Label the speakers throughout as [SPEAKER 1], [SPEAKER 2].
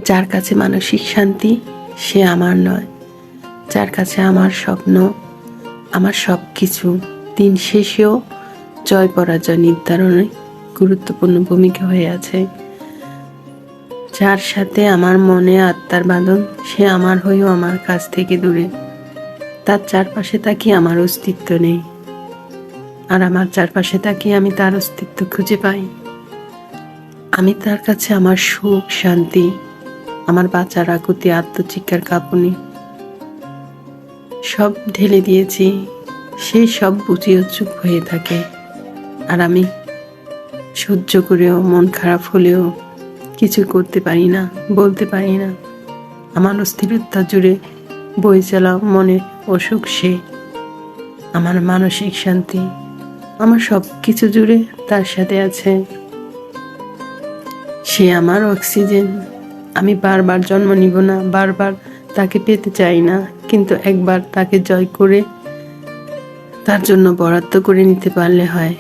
[SPEAKER 1] যার কাছে মানসিক শান্তি সে আমার নয়, যার কাছে আমার স্বপ্ন, আমার সব কিছু দিন শেষেও জয় পরাজয় নির্ধারণে গুরুত্বপূর্ণ ভূমিকা হয়ে আছে। যার সাথে আমার মনে আত্মার বাঁধন, সে আমার হয়েও আমার কাছ থেকে দূরে। তার চারপাশে তাকিয়ে আমার অস্তিত্ব নেই, আর আমার চারপাশে তাকিয়ে আমি তার অস্তিত্ব খুঁজে পাই। আমি তার কাছে আমার সুখ, শান্তি, আমার বাঁচার আকুতি, আত্মচিৎকার, কাঁপুনি সব ঢেলে দিয়েছি। সেই সব বুঝিয়েও চুপ হয়ে থাকে, আর আমি সহ্য করেও, মন খারাপ হলেও কিছু করতে পারি না, বলতে পারি না। আমার অস্থিরতা জুড়ে বয়ে চলা মনে অসুখ, সে আমার মানসিক শান্তি, আমার সব কিছু জুড়ে তার সাথে আছে। সে আমার অক্সিজেন। আমি বারবার জন্ম নিব না, বারবার তাকে পেতে চাই না, কিন্তু একবার তাকে জয় করে তার জন্য বরাদ্দ করে নিতে পারলে হয়।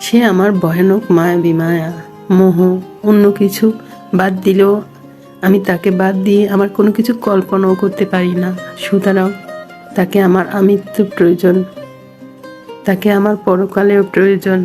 [SPEAKER 1] সে আমার ভয়ানক মায়াবী মায়া, মোহ। অন্য কিছু বাদ দিলেও আমি তাকে বাদ দিয়ে আমার কোনো কিছু কল্পনাও করতে পারি না। সুতরাং তাকে আমার আমৃত্যু প্রয়োজন, তাকে আমার পরকালেও প্রয়োজন।